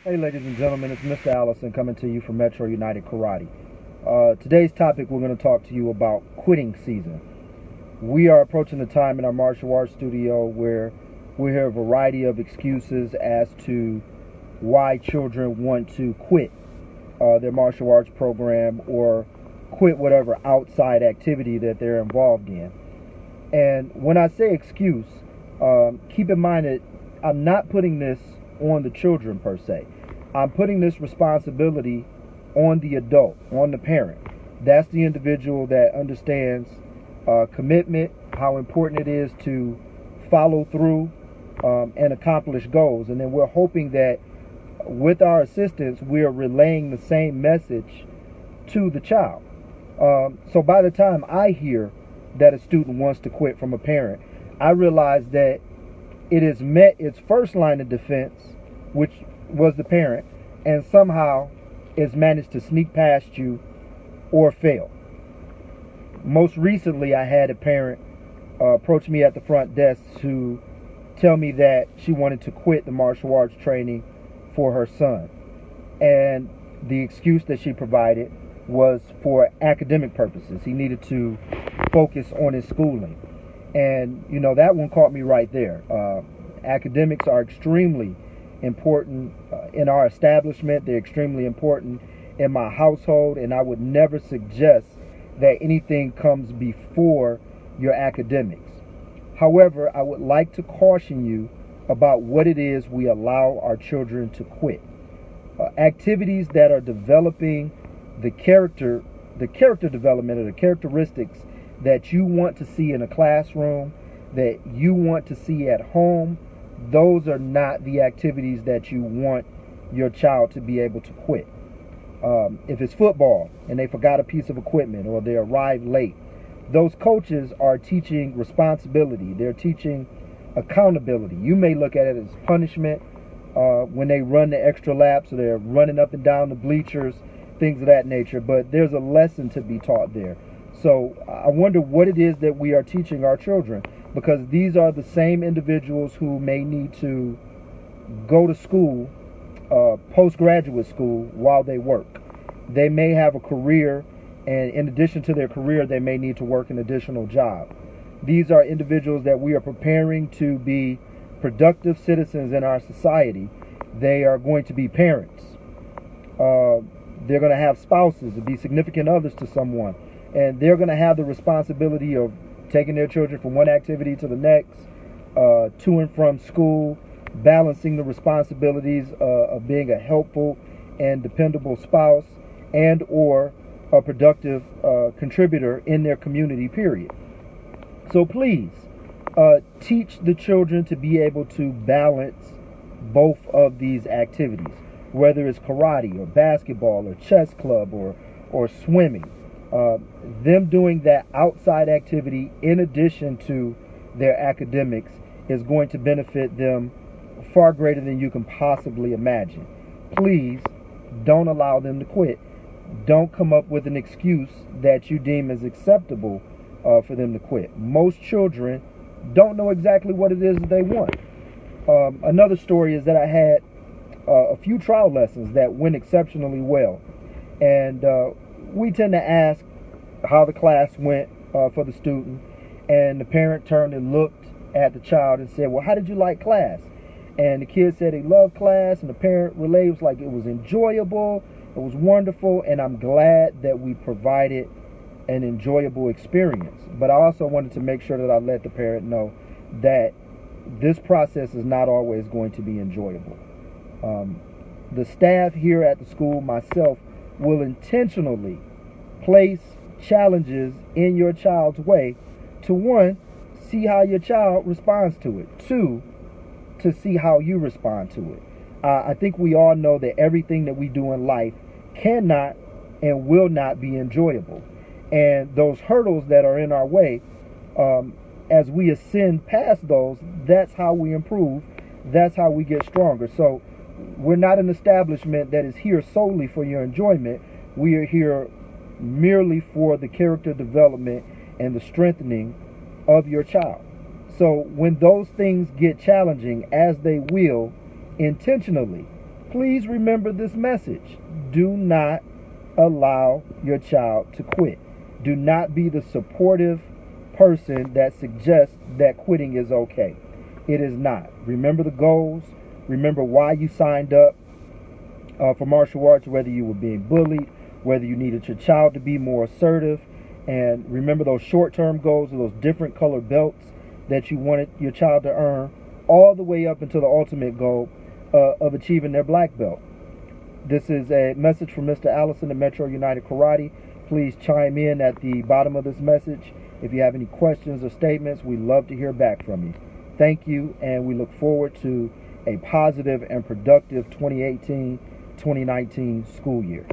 Hey, ladies and gentlemen, it's Mr. Allison coming to you from Metro United Karate. Today's topic, we're going to talk to you about quitting season. We are approaching the time in our martial arts studio where we hear a variety of excuses as to why children want to quit their martial arts program or quit whatever outside activity that they're involved in. And when I say excuse, keep in mind that I'm not putting this on the children per se. I'm putting this responsibility on the adult, on the parent. That's the individual that understands commitment, how important it is to follow through and accomplish goals. And then we're hoping that with our assistance, we're relaying the same message to the child. So by the time I hear that a student wants to quit from a parent, I realize that it has met its first line of defense, which was the parent, and somehow it's managed to sneak past you or fail. Most recently, I had a parent approach me at the front desk to tell me that she wanted to quit the martial arts training for her son. And the excuse that she provided was for academic purposes. He needed to focus on his schooling. And, you know, that one caught me right there. Academics are extremely important in our establishment. They're extremely important in my household, and I would never suggest that anything comes before your academics. However, I would like to caution you about what it is we allow our children to quit. Activities that are developing the character development or the characteristics that you want to see in a classroom, that you want to see at home, those are not the activities that you want your child to be able to quit. If it's football and they forgot a piece of equipment or they arrived late, those coaches are teaching responsibility. They're teaching accountability. You may look at it as punishment when they run the extra laps or they're running up and down the bleachers, things of that nature, but there's a lesson to be taught there. So I wonder what it is that we are teaching our children, because these are the same individuals who may need to go to school, postgraduate school, while they work. They may have a career, and in addition to their career, they may need to work an additional job. These are individuals that we are preparing to be productive citizens in our society. They are going to be parents. They're going to have spouses and be significant others to someone. And they're going to have the responsibility of taking their children from one activity to the next, to and from school, balancing the responsibilities of being a helpful and dependable spouse and or a productive contributor in their community, period. So please, teach the children to be able to balance both of these activities, whether it's karate or basketball or chess club or swimming. Them doing that outside activity in addition to their academics is going to benefit them far greater than you can possibly imagine. Please don't allow them to quit. Don't come up with an excuse that you deem as acceptable for them to quit. Most children don't know exactly what it is that they want. Another story is that I had a few trial lessons that went exceptionally well. And we tend to ask how the class went for the student, and the parent turned and looked at the child and said, well, how did you like class? And the kid said he loved class, and the parent relayed, was like, it was enjoyable, it was wonderful, and I'm glad that we provided an enjoyable experience. But I also wanted to make sure that I let the parent know that this process is not always going to be enjoyable. The staff here at the school, myself, will intentionally place challenges in your child's way to, one, see how your child responds to it, two, to see how you respond to it. I think we all know that everything that we do in life cannot and will not be enjoyable. And those hurdles that are in our way, as we ascend past those, that's how we improve. That's how we get stronger. So we're not an establishment that is here solely for your enjoyment. We are here merely for the character development and the strengthening of your child. So when those things get challenging, as they will, intentionally please remember this message. Do not allow your child to quit. Do not be the supportive person that suggests that quitting is okay. It is not. Remember the goals. Remember why you signed up for martial arts, whether you were being bullied, whether you needed your child to be more assertive. And remember those short-term goals of those different colored belts that you wanted your child to earn, all the way up until the ultimate goal of achieving their black belt. This is a message from Mr. Allison at Metro United Karate. Please chime in at the bottom of this message. If you have any questions or statements, we'd love to hear back from you. Thank you, and we look forward to a positive and productive 2018-2019 school year.